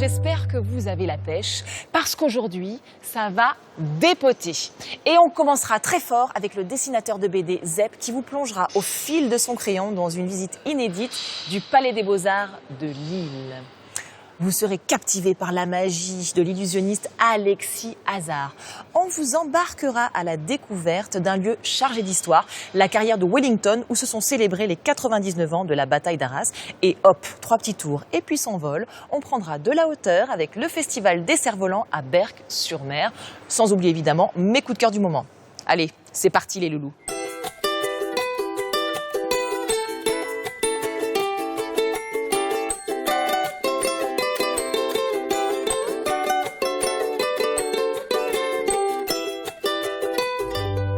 j'espère que vous avez la pêche parce qu'aujourd'hui, ça va dépoter. Et on commencera très fort avec le dessinateur de BD Zep qui vous plongera au fil de son crayon dans une visite inédite du Palais des Beaux-Arts de Lille. Vous serez captivé par la magie de l'illusionniste Alexis Hazard. On vous embarquera à la découverte d'un lieu chargé d'histoire, la carrière de Wellington, où se sont célébrés les 99 ans de la bataille d'Arras. Et hop, 3 petits tours et puis s'envole. On prendra de la hauteur avec le festival des cerfs-volants à Berck-sur-Mer. Sans oublier évidemment mes coups de cœur du moment. Allez, c'est parti les loulous.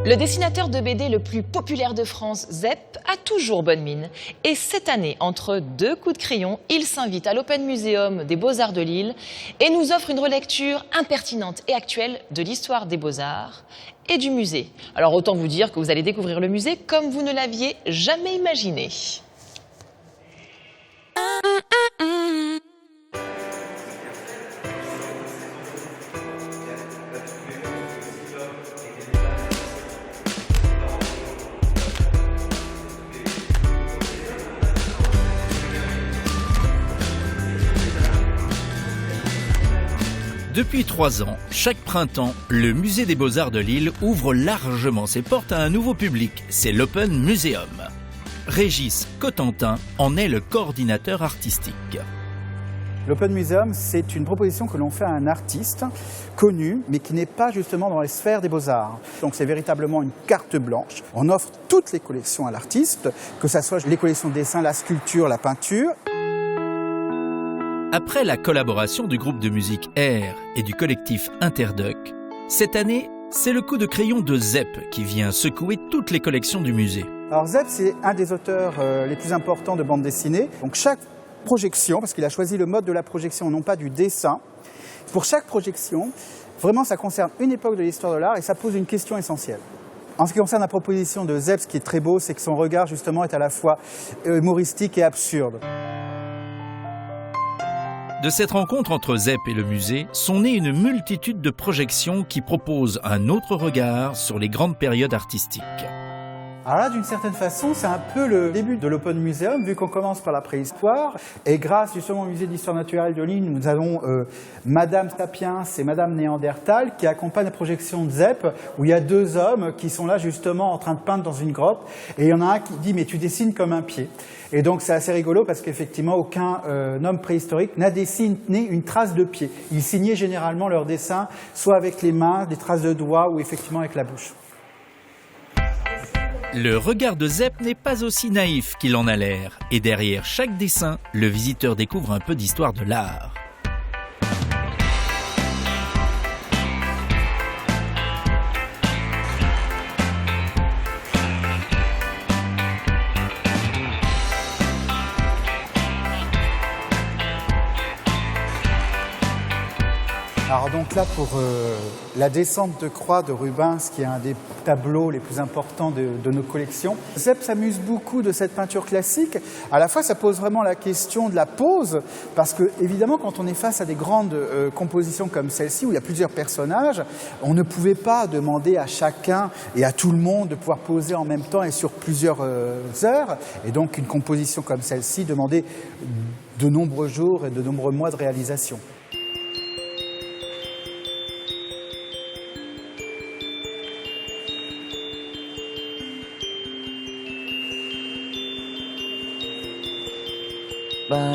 Le dessinateur de BD le plus populaire de France, Zep, a toujours bonne mine. Et cette année, entre 2 coups de crayon, il s'invite à l'Open Museum des Beaux-Arts de Lille et nous offre une relecture impertinente et actuelle de l'histoire des Beaux-Arts et du musée. Alors autant vous dire que vous allez découvrir le musée comme vous ne l'aviez jamais imaginé. Depuis 3 ans, chaque printemps, le Musée des Beaux-Arts de Lille ouvre largement ses portes à un nouveau public, c'est l'Open Museum. Régis Cotentin en est le coordinateur artistique. L'Open Museum, c'est une proposition que l'on fait à un artiste connu, mais qui n'est pas justement dans les sphères des beaux-arts. Donc c'est véritablement une carte blanche. On offre toutes les collections à l'artiste, que ce soit les collections de dessin, la sculpture, la peinture. Après la collaboration du groupe de musique Air et du collectif Interduc, cette année, c'est le coup de crayon de Zep qui vient secouer toutes les collections du musée. Alors Zep, c'est un des auteurs les plus importants de bande dessinée. Donc chaque projection, parce qu'il a choisi le mode de la projection, non pas du dessin, pour chaque projection, vraiment ça concerne une époque de l'histoire de l'art et ça pose une question essentielle. En ce qui concerne la proposition de Zep, ce qui est très beau, c'est que son regard justement est à la fois humoristique et absurde. De cette rencontre entre Zep et le musée sont nées une multitude de projections qui proposent un autre regard sur les grandes périodes artistiques. Alors là, d'une certaine façon, c'est un peu le début de l'Open Museum, vu qu'on commence par la préhistoire. Et grâce justement au musée d'histoire naturelle de Lille, nous avons Madame Sapiens et Madame Néandertal qui accompagnent la projection de Zep, où il y a 2 hommes qui sont là justement en train de peindre dans une grotte. Et il y en a un qui dit « mais tu dessines comme un pied ». Et donc c'est assez rigolo parce qu'effectivement, aucun homme préhistorique n'a dessiné une trace de pied. Ils signaient généralement leurs dessins, soit avec les mains, des traces de doigts, ou effectivement avec la bouche. Le regard de Zep n'est pas aussi naïf qu'il en a l'air. Et derrière chaque dessin, le visiteur découvre un peu d'histoire de l'art. Alors donc là, pour la descente de croix de Rubens, qui est un des tableaux les plus importants de nos collections, Zep s'amuse beaucoup de cette peinture classique. À la fois, ça pose vraiment la question de la pose, parce que évidemment, quand on est face à des grandes compositions comme celle-ci, où il y a plusieurs personnages, on ne pouvait pas demander à chacun et à tout le monde de pouvoir poser en même temps et sur plusieurs heures. Et donc, une composition comme celle-ci demandait de nombreux jours et de nombreux mois de réalisation.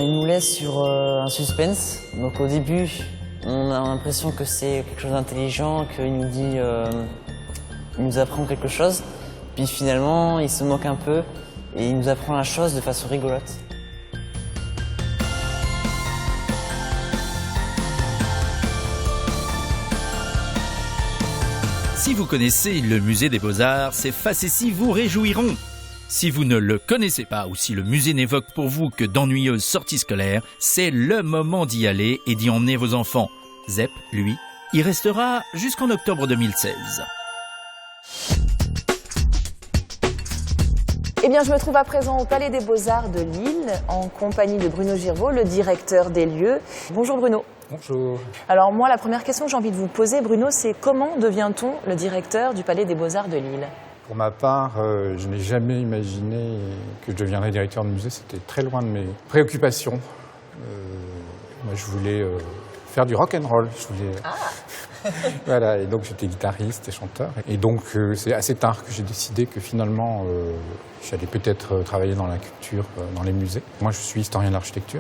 Il nous laisse sur un suspense. Donc au début, on a l'impression que c'est quelque chose d'intelligent, qu'il nous dit, il nous apprend quelque chose. Puis finalement, il se moque un peu et il nous apprend la chose de façon rigolote. Si vous connaissez le musée des Beaux-Arts, ces facéties vous réjouiront. Si vous ne le connaissez pas ou si le musée n'évoque pour vous que d'ennuyeuses sorties scolaires, c'est le moment d'y aller et d'y emmener vos enfants. Zep, lui, y restera jusqu'en octobre 2016. Eh bien, je me trouve à présent au Palais des Beaux-Arts de Lille, en compagnie de Bruno Girvaud, le directeur des lieux. Bonjour Bruno. Bonjour. Alors moi, la première question que j'ai envie de vous poser, Bruno, c'est comment devient-on le directeur du Palais des Beaux-Arts de Lille ? Pour ma part, je n'ai jamais imaginé que je deviendrais directeur de musée. C'était très loin de mes préoccupations. Moi, je voulais faire du rock and roll. Voilà, et donc j'étais guitariste et chanteur. Et donc c'est assez tard que j'ai décidé que finalement j'allais peut-être travailler dans la culture, dans les musées. Moi, je suis historien de l'architecture,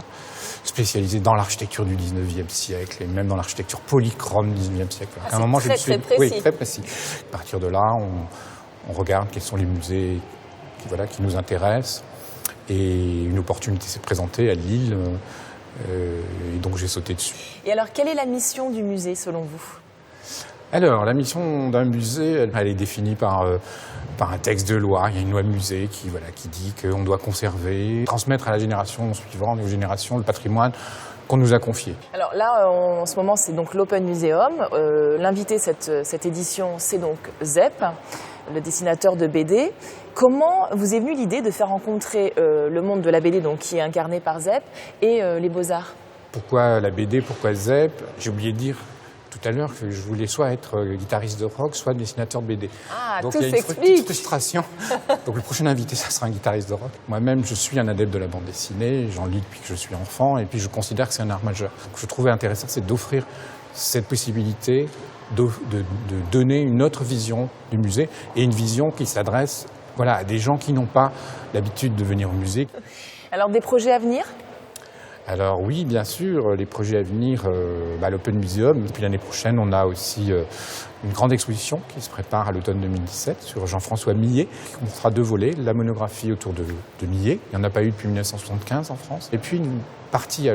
spécialisé dans l'architecture du 19e siècle et même dans l'architecture polychrome du 19e siècle. Ah, à un moment, très précis. Oui, très précis. À partir de là, on regarde quels sont les musées qui nous intéressent. Et une opportunité s'est présentée à Lille. Et donc j'ai sauté dessus. Et alors, quelle est la mission du musée selon vous ? Alors, la mission d'un musée, elle est définie par un texte de loi. Il y a une loi musée qui dit qu'on doit conserver, transmettre à la génération suivante et aux générations le patrimoine qu'on nous a confié. Alors là, en ce moment, c'est donc l'Open Museum. L'invité cette édition, c'est donc Zep, le dessinateur de BD. Comment vous est venue l'idée de faire rencontrer le monde de la BD, donc, qui est incarné par Zep, et les Beaux-Arts ? Pourquoi la BD, pourquoi Zep ? J'ai oublié de dire tout à l'heure que je voulais soit être guitariste de rock, soit dessinateur de BD. Ah, donc tout il y a s'explique. une petite frustration. Donc le prochain invité, ça sera un guitariste de rock. Moi-même, je suis un adepte de la bande dessinée, j'en lis depuis que je suis enfant, et puis je considère que c'est un art majeur. Donc je trouvais intéressant, c'est d'offrir cette possibilité de donner une autre vision du musée, et une vision qui s'adresse à des gens qui n'ont pas l'habitude de venir au musée. Alors, des projets à venir ? Alors oui, bien sûr, les projets à venir, l'Open Museum. Puis l'année prochaine, on a aussi une grande exposition qui se prépare à l'automne 2017 sur Jean-François Millet. On fera 2 volets, la monographie autour de Millet. Il n'y en a pas eu depuis 1975 en France. Et puis une partie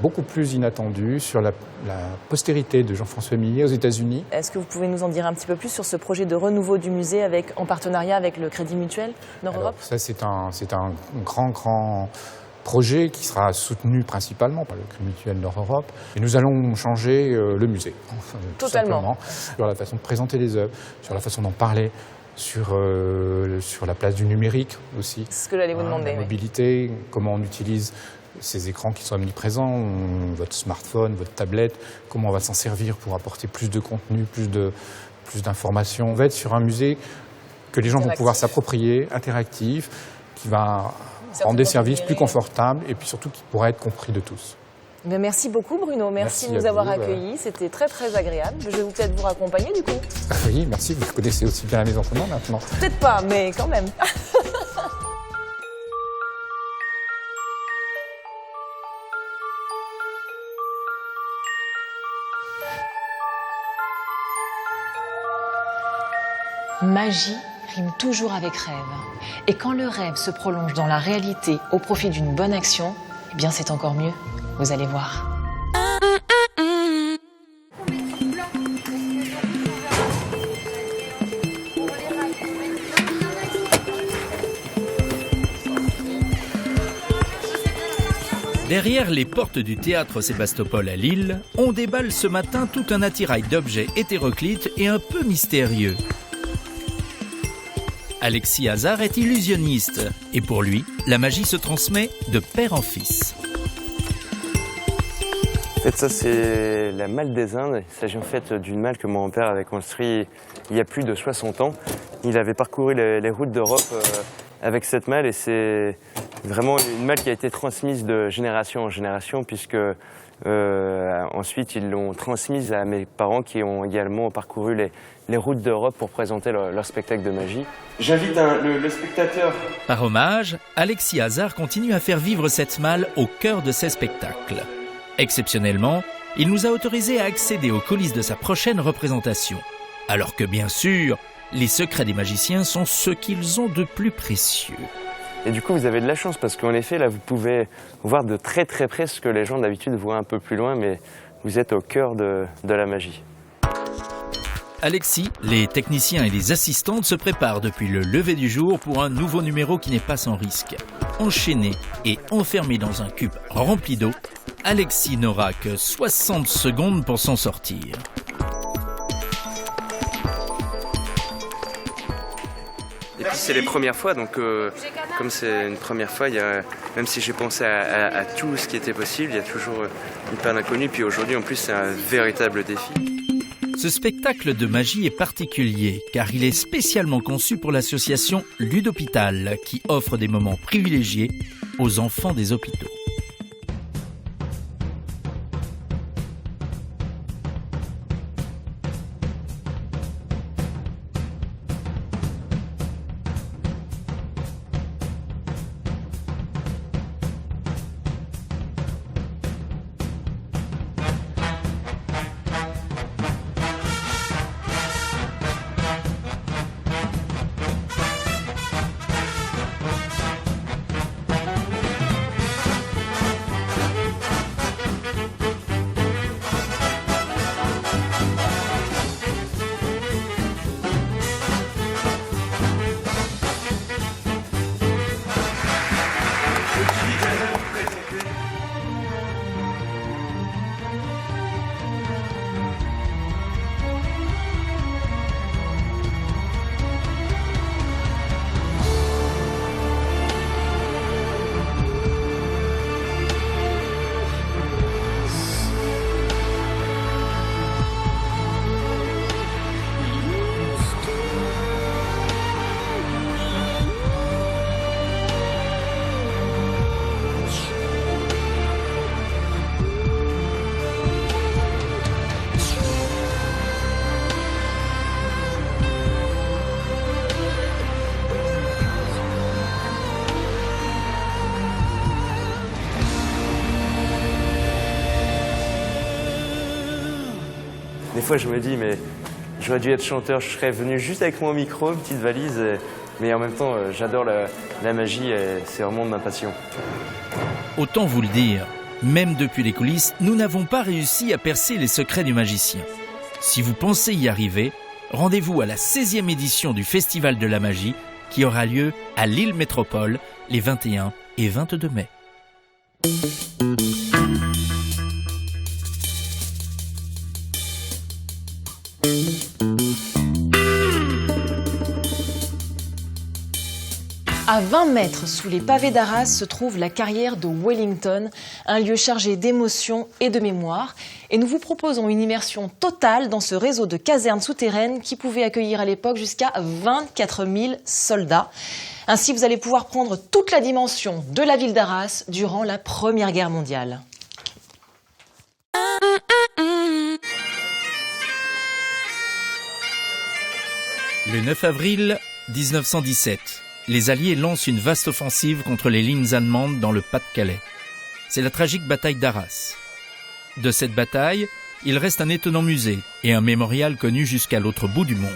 beaucoup plus inattendue sur la postérité de Jean-François Millet aux États-Unis. Est-ce que vous pouvez nous en dire un petit peu plus sur ce projet de renouveau du musée en partenariat avec le Crédit Mutuel Nord-Europe ? Ça, c'est un grand projet qui sera soutenu principalement par le Crédit Mutuel Nord-Europe. Et nous allons changer le musée. Totalement. Sur la façon de présenter les œuvres, sur la façon d'en parler, sur la place du numérique aussi. C'est ce que j'allais vous demander. La mobilité, comment on utilise ces écrans qui sont omniprésents, votre smartphone, votre tablette, comment on va s'en servir pour apporter plus de contenu, plus d'informations. On va être sur un musée que les gens vont pouvoir s'approprier, interactif, qui va rendre des services plus confortables et puis surtout qui pourra être compris de tous. Mais merci beaucoup Bruno, merci de nous avoir accueillis, c'était très très agréable. Je vais peut-être vous raccompagner du coup. Oui, merci, vous connaissez aussi bien la maison que moi maintenant. Peut-être pas, mais quand même. Magie rime toujours avec rêve. Et quand le rêve se prolonge dans la réalité au profit d'une bonne action, eh bien c'est encore mieux. Vous allez voir. Derrière les portes du théâtre Sébastopol à Lille, on déballe ce matin tout un attirail d'objets hétéroclites et un peu mystérieux. Alexis Hazard est illusionniste et pour lui, la magie se transmet de père en fils. En fait, ça c'est la malle des Indes. Il s'agit en fait d'une malle que mon père avait construite il y a plus de 60 ans. Il avait parcouru les routes d'Europe avec cette malle et c'est vraiment une malle qui a été transmise de génération en génération puisque ensuite ils l'ont transmise à mes parents qui ont également parcouru les routes d'Europe pour présenter leur spectacle de magie. J'invite le spectateur. Par hommage, Alexis Hazard continue à faire vivre cette malle au cœur de ses spectacles. Exceptionnellement, il nous a autorisé à accéder aux coulisses de sa prochaine représentation. Alors que bien sûr, les secrets des magiciens sont ce qu'ils ont de plus précieux. Et du coup, vous avez de la chance parce qu'en effet, là, vous pouvez voir de très très près ce que les gens d'habitude voient un peu plus loin, mais vous êtes au cœur de la magie. Alexis, les techniciens et les assistantes se préparent depuis le lever du jour pour un nouveau numéro qui n'est pas sans risque. Enchaîné et enfermé dans un cube rempli d'eau, Alexis n'aura que 60 secondes pour s'en sortir. Et puis c'est les premières fois, donc comme c'est une première fois, même si j'ai pensé à tout ce qui était possible, il y a toujours une part d'inconnu. Puis aujourd'hui, en plus, c'est un véritable défi. Ce spectacle de magie est particulier car il est spécialement conçu pour l'association Ludhôpital qui offre des moments privilégiés aux enfants des hôpitaux. Des fois, je me dis, mais j'aurais dû être chanteur, je serais venu juste avec mon micro, une petite valise. Mais en même temps, j'adore la magie et c'est vraiment ma passion. Autant vous le dire, même depuis les coulisses, nous n'avons pas réussi à percer les secrets du magicien. Si vous pensez y arriver, rendez-vous à la 16e édition du Festival de la Magie qui aura lieu à Lille Métropole les 21 et 22 mai. À 20 mètres sous les pavés d'Arras se trouve la carrière de Wellington, un lieu chargé d'émotions et de mémoire. Et nous vous proposons une immersion totale dans ce réseau de casernes souterraines qui pouvait accueillir à l'époque jusqu'à 24 000 soldats. Ainsi, vous allez pouvoir prendre toute la dimension de la ville d'Arras durant la Première Guerre mondiale. Le 9 avril 1917, les Alliés lancent une vaste offensive contre les lignes allemandes dans le Pas-de-Calais. C'est la tragique bataille d'Arras. De cette bataille, il reste un étonnant musée et un mémorial connu jusqu'à l'autre bout du monde.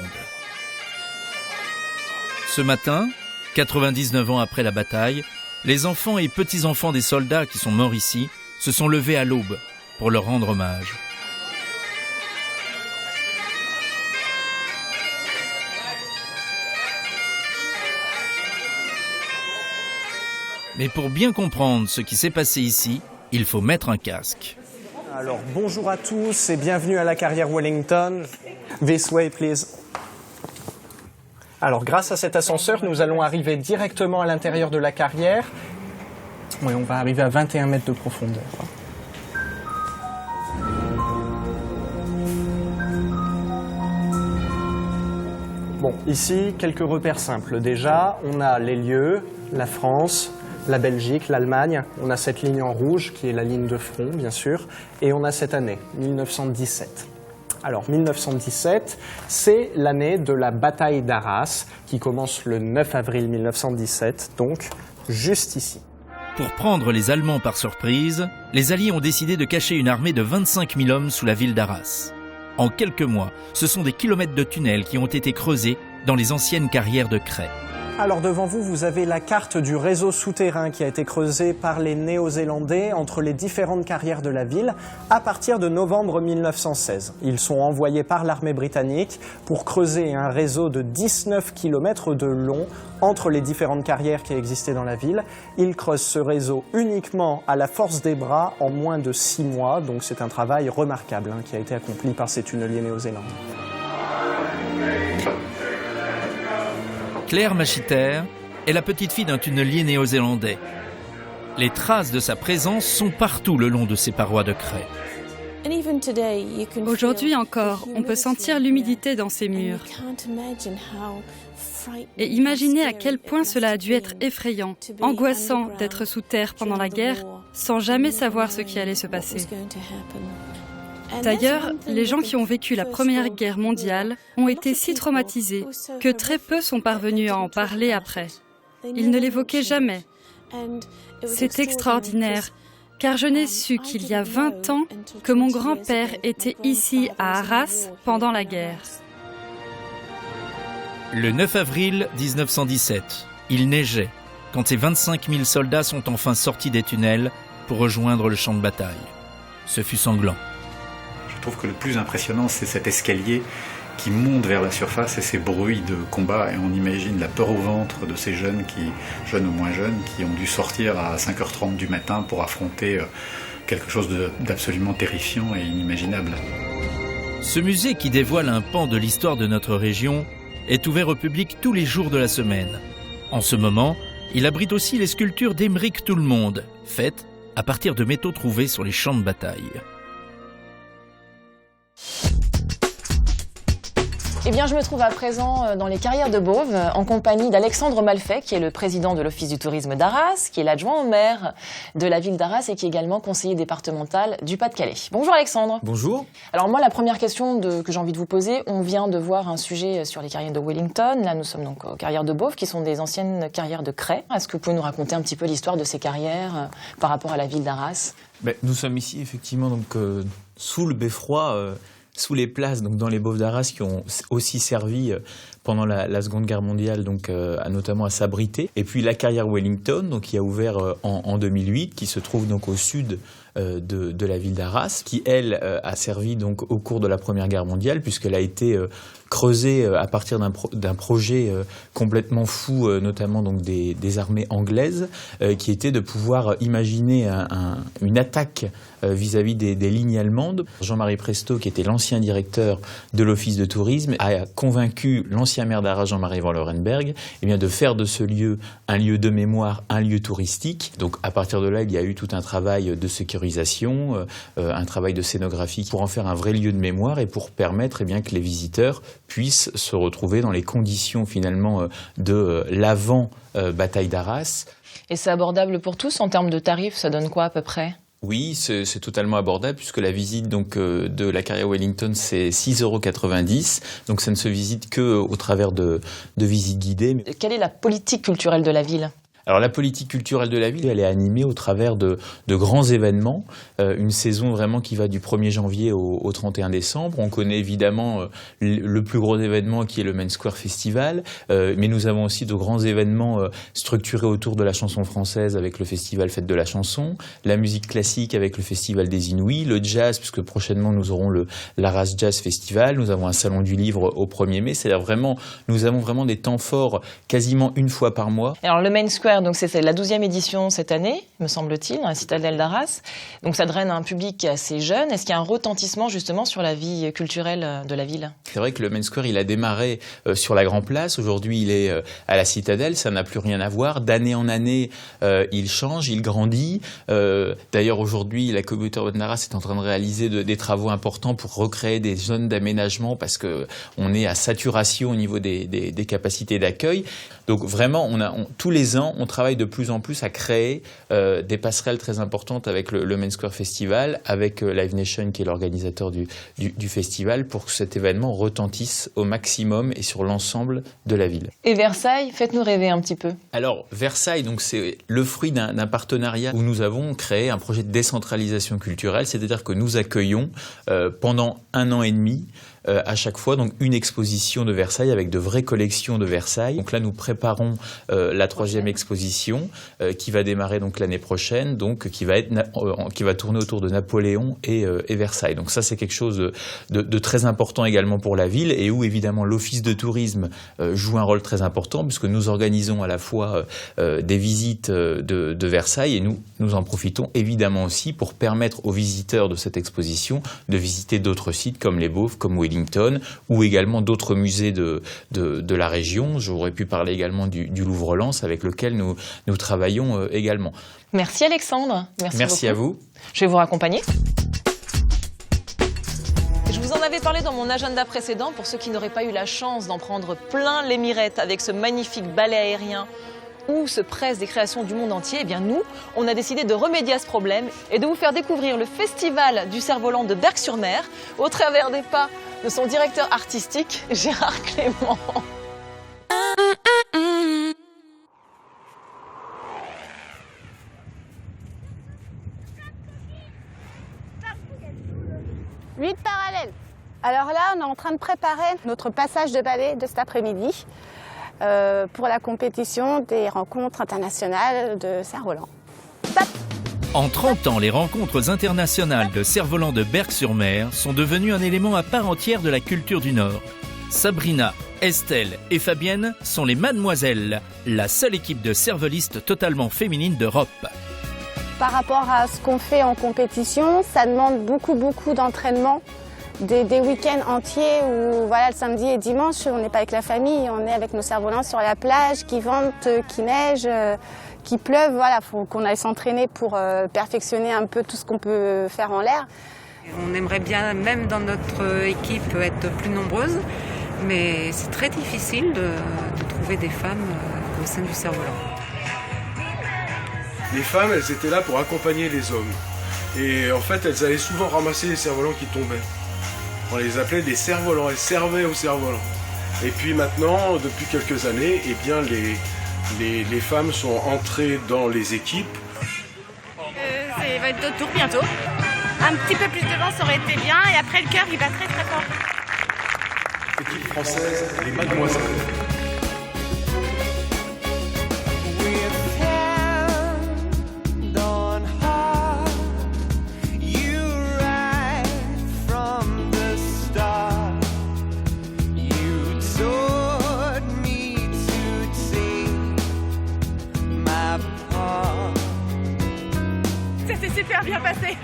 Ce matin, 99 ans après la bataille, les enfants et petits-enfants des soldats qui sont morts ici se sont levés à l'aube pour leur rendre hommage. Mais pour bien comprendre ce qui s'est passé ici, il faut mettre un casque. Alors, bonjour à tous et bienvenue à la carrière Wellington. This way, please. Alors, grâce à cet ascenseur, nous allons arriver directement à l'intérieur de la carrière. Oui, on va arriver à 21 mètres de profondeur. Bon, ici, quelques repères simples. Déjà, on a les lieux, la France, la Belgique, l'Allemagne. On a cette ligne en rouge qui est la ligne de front, bien sûr. Et on a cette année, 1917. Alors, 1917, c'est l'année de la bataille d'Arras qui commence le 9 avril 1917, donc juste ici. Pour prendre les Allemands par surprise, les Alliés ont décidé de cacher une armée de 25 000 hommes sous la ville d'Arras. En quelques mois, ce sont des kilomètres de tunnels qui ont été creusés dans les anciennes carrières de craie. Alors devant vous, vous avez la carte du réseau souterrain qui a été creusé par les Néo-Zélandais entre les différentes carrières de la ville à partir de novembre 1916. Ils sont envoyés par l'armée britannique pour creuser un réseau de 19 km de long entre les différentes carrières qui existaient dans la ville. Ils creusent ce réseau uniquement à la force des bras en moins de 6 mois, donc c'est un travail remarquable qui a été accompli par ces tunneliers néo-zélandais. Claire Machiter est la petite fille d'un tunnelier néo-zélandais. Les traces de sa présence sont partout le long de ces parois de craie. Aujourd'hui encore, on peut sentir l'humidité dans ces murs. Et imaginez à quel point cela a dû être effrayant, angoissant d'être sous terre pendant la guerre, sans jamais savoir ce qui allait se passer. D'ailleurs, les gens qui ont vécu la Première Guerre mondiale ont été si traumatisés que très peu sont parvenus à en parler après. Ils ne l'évoquaient jamais. C'est extraordinaire, car je n'ai su qu'il y a 20 ans que mon grand-père était ici à Arras pendant la guerre. Le 9 avril 1917, il neigeait quand ces 25 000 soldats sont enfin sortis des tunnels pour rejoindre le champ de bataille. Ce fut sanglant. Je trouve que le plus impressionnant, c'est cet escalier qui monte vers la surface et ces bruits de combat. Et on imagine la peur au ventre de ces jeunes ou moins jeunes, qui ont dû sortir à 5h30 du matin pour affronter quelque chose d'absolument terrifiant et inimaginable. Ce musée qui dévoile un pan de l'histoire de notre région est ouvert au public tous les jours de la semaine. En ce moment, il abrite aussi les sculptures d'Aymeric Tout-le-Monde, faites à partir de métaux trouvés sur les champs de bataille. Eh bien, je me trouve à présent dans les carrières de Beauve, en compagnie d'Alexandre Malfait, qui est le président de l'Office du tourisme d'Arras, qui est l'adjoint au maire de la ville d'Arras et qui est également conseiller départemental du Pas-de-Calais. Bonjour Alexandre. Bonjour. Alors moi, la première question que j'ai envie de vous poser, on vient de voir un sujet sur les carrières de Wellington. Là, nous sommes donc aux carrières de Beauve, qui sont des anciennes carrières de craie. Est-ce que vous pouvez nous raconter un petit peu l'histoire de ces carrières par rapport à la ville d'Arras ? Nous sommes ici effectivement donc, sous le beffroi, sous les places, donc dans les Beauvs d'Arras, qui ont aussi servi pendant la Seconde Guerre mondiale, donc notamment à s'abriter. Et puis la carrière Wellington, donc qui a ouvert en 2008, qui se trouve donc au sud de la ville d'Arras, qui elle a servi donc au cours de la Première Guerre mondiale, puisqu'elle a été creusée à partir d'un projet complètement fou, notamment donc des armées anglaises, qui était de pouvoir imaginer une attaque vis-à-vis des lignes allemandes. Jean-Marie Presto, qui était l'ancien directeur de l'Office de tourisme, a convaincu l'ancien maire d'Arras, Jean-Marie Van Lorenberg, de faire de ce lieu un lieu de mémoire, un lieu touristique. Donc à partir de là, il y a eu tout un travail de sécurisation, un travail de scénographie pour en faire un vrai lieu de mémoire et pour permettre que les visiteurs puissent se retrouver dans les conditions finalement de l'avant-bataille d'Arras. Et c'est abordable pour tous en termes de tarifs, ça donne quoi à peu près ? Oui, c'est totalement abordable puisque la visite donc de la carrière Wellington, c'est 6,90 €. Donc ça ne se visite que au travers de visites guidées. Quelle est la politique culturelle de la ville ? Alors la politique culturelle de la ville, elle est animée au travers de grands événements, une saison vraiment qui va du 1er janvier au 31 décembre. On connaît évidemment le plus gros événement qui est le Main Square Festival, mais nous avons aussi de grands événements structurés autour de la chanson française avec le festival Fête de la chanson, la musique classique avec le festival des Inouïs, le jazz puisque prochainement nous aurons l'Arras Jazz Festival, nous avons un salon du livre au 1er mai, c'est-à-dire vraiment, nous avons vraiment des temps forts quasiment une fois par mois. Alors le Main Square, donc c'est la 12e édition cette année, me semble-t-il, dans la citadelle d'Arras. Donc ça draine un public assez jeune. Est-ce qu'il y a un retentissement justement sur la vie culturelle de la ville ? C'est vrai que le Main Square, il a démarré sur la Grand Place. Aujourd'hui, il est à la citadelle. Ça n'a plus rien à voir. D'année en année, il change, il grandit. D'ailleurs, aujourd'hui, la communauté urbaine d'Arras est en train de réaliser des travaux importants pour recréer des zones d'aménagement parce qu'on est à saturation au niveau des capacités d'accueil. Donc vraiment, tous les ans, on travaille de plus en plus à créer des passerelles très importantes avec le Main Square Festival, avec Live Nation qui est l'organisateur du festival, pour que cet événement retentisse au maximum et sur l'ensemble de la ville. Et Versailles, faites-nous rêver un petit peu. Alors Versailles, donc c'est le fruit d'un partenariat où nous avons créé un projet de décentralisation culturelle, c'est-à-dire que nous accueillons pendant 1 an et demi à chaque fois donc une exposition de Versailles avec de vraies collections de Versailles. Donc là nous préparons la 3e exposition qui va démarrer donc l'année prochaine, donc qui va tourner autour de Napoléon et Versailles. Donc ça c'est quelque chose de très important également pour la ville et où évidemment l'Office de tourisme joue un rôle très important puisque nous organisons à la fois des visites de Versailles et nous en profitons évidemment aussi pour permettre aux visiteurs de cette exposition de visiter d'autres sites comme les Beauvs, comme Wellington Wellington ou également d'autres musées de la région. J'aurais pu parler également du Louvre-Lens avec lequel nous travaillons également. Merci Alexandre. Merci à vous. Je vais vous raccompagner. Je vous en avais parlé dans mon agenda précédent pour ceux qui n'auraient pas eu la chance d'en prendre plein les mirettes avec ce magnifique ballet aérien où se pressent des créations du monde entier. Eh bien nous, on a décidé de remédier à ce problème et de vous faire découvrir le Festival du Cerf-Volant de Berck-sur-Mer au travers des pas de son directeur artistique, Gérard Clément. Huit parallèles. Alors là, on est en train de préparer notre passage de ballet de cet après-midi pour la compétition des rencontres internationales de cerf-volant. En 30 ans, les rencontres internationales de cerf-volant de Berck-sur-Mer sont devenues un élément à part entière de la culture du Nord. Sabrina, Estelle et Fabienne sont les Mademoiselles, la seule équipe de cervelistes totalement féminine d'Europe. Par rapport à ce qu'on fait en compétition, ça demande beaucoup d'entraînement, des week-ends entiers où voilà, le samedi et dimanche, on n'est pas avec la famille, on est avec nos cerfs-volants sur la plage, qui vente, qui neige, qui pleuve. Voilà, faut qu'on aille s'entraîner pour perfectionner un peu tout ce qu'on peut faire en l'air. On aimerait bien, même dans notre équipe, être plus nombreuses, mais c'est très difficile de trouver des femmes au sein du cerf-volant. Les femmes, elles étaient là pour accompagner les hommes. Et en fait, elles allaient souvent ramasser les cerfs-volants qui tombaient. On les appelait des cerfs-volants, elles servaient aux cerfs-volants. Et puis maintenant, depuis quelques années, eh bien, les femmes sont entrées dans les équipes. Ça va être de tour bientôt. Un petit peu plus de vent, ça aurait été bien. Et après, le cœur, il va très très fort. Équipe française, les Mademoiselles. Super bien passé.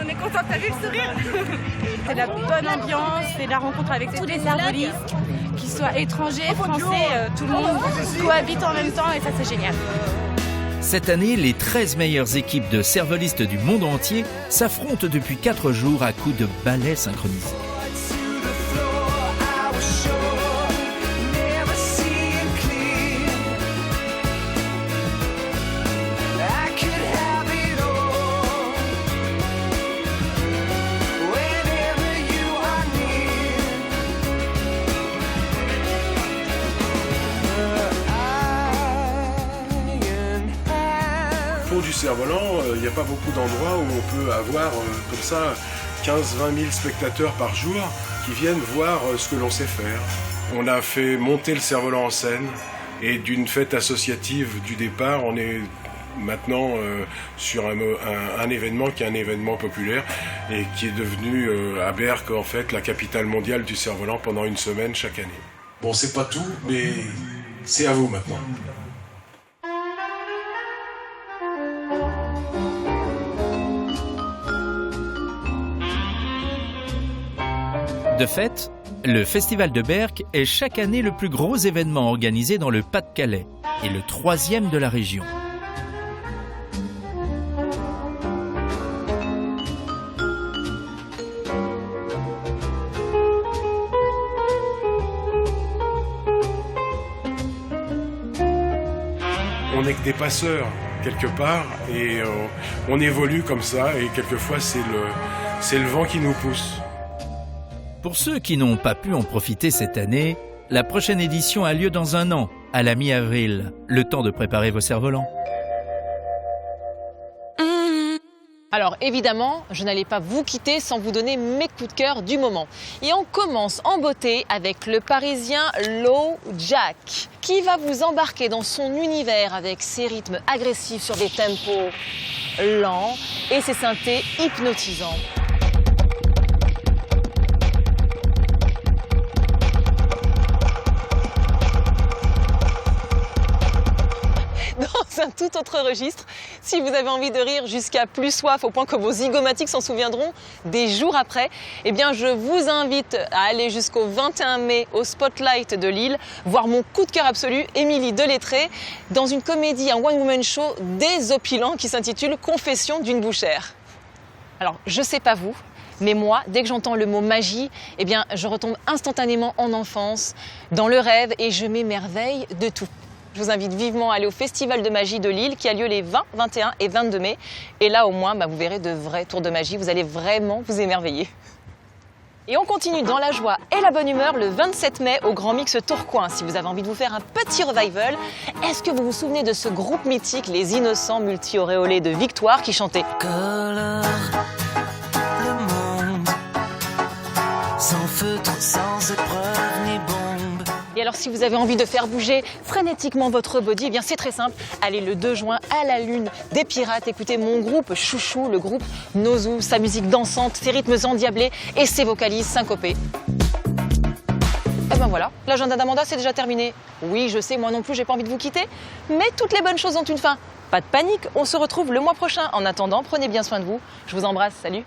On est content, t'as vu le sourire? C'est la bonne ambiance, c'est la rencontre avec tous les cervelistes, qu'ils soient étrangers, français, tout le monde cohabite en même temps et ça c'est génial. Cette année, les 13 meilleures équipes de cervelistes du monde entier s'affrontent depuis 4 jours à coups de balais synchronisés. Du cerf-volant, il n'y a pas beaucoup d'endroits où on peut avoir comme ça 15-20 000 spectateurs par jour qui viennent voir ce que l'on sait faire. On a fait monter le cerf-volant en scène et d'une fête associative du départ, on est maintenant sur un événement qui est un événement populaire et qui est devenu à Berck en fait la capitale mondiale du cerf-volant pendant une semaine chaque année. Bon, c'est pas tout, mais c'est à vous maintenant. De fait, le Festival de Berck est chaque année le plus gros événement organisé dans le Pas-de-Calais et le 3e de la région. On n'est que des passeurs quelque part et on évolue comme ça et quelquefois c'est le vent qui nous pousse. Pour ceux qui n'ont pas pu en profiter cette année, la prochaine édition a lieu dans un an, à la mi-avril. Le temps de préparer vos cerfs-volants. Alors évidemment, je n'allais pas vous quitter sans vous donner mes coups de cœur du moment. Et on commence en beauté avec le Parisien Low Jack, qui va vous embarquer dans son univers avec ses rythmes agressifs sur des tempos lents et ses synthés hypnotisants. Dans un tout autre registre. Si vous avez envie de rire jusqu'à plus soif, au point que vos zygomatiques s'en souviendront des jours après, eh bien je vous invite à aller jusqu'au 21 mai au Spotlight de Lille, voir mon coup de cœur absolu, Émilie Delettré, dans une comédie, un one-woman show désopilant qui s'intitule Confession d'une bouchère. Alors, je sais pas vous, mais moi, dès que j'entends le mot magie, eh bien, je retombe instantanément en enfance, dans le rêve, et je m'émerveille de tout. Je vous invite vivement à aller au Festival de magie de Lille qui a lieu les 20, 21 et 22 mai. Et là, au moins, vous verrez de vrais tours de magie. Vous allez vraiment vous émerveiller. Et on continue dans la joie et la bonne humeur le 27 mai au Grand Mix Tourcoing. Si vous avez envie de vous faire un petit revival, est-ce que vous vous souvenez de ce groupe mythique, les Innocents multi-auréolés de Victoire, qui chantait Colore le monde, sans feutre, sans épreuve ni bombe. Et alors, si vous avez envie de faire bouger frénétiquement votre body, eh bien c'est très simple. Allez le 2 juin à la Lune des Pirates, écoutez mon groupe chouchou, le groupe Nozu, sa musique dansante, ses rythmes endiablés et ses vocalises syncopées. Et ben voilà, l'agenda d'Amanda c'est déjà terminé. Oui, je sais, moi non plus, j'ai pas envie de vous quitter, mais toutes les bonnes choses ont une fin. Pas de panique, on se retrouve le mois prochain. En attendant, prenez bien soin de vous. Je vous embrasse, salut.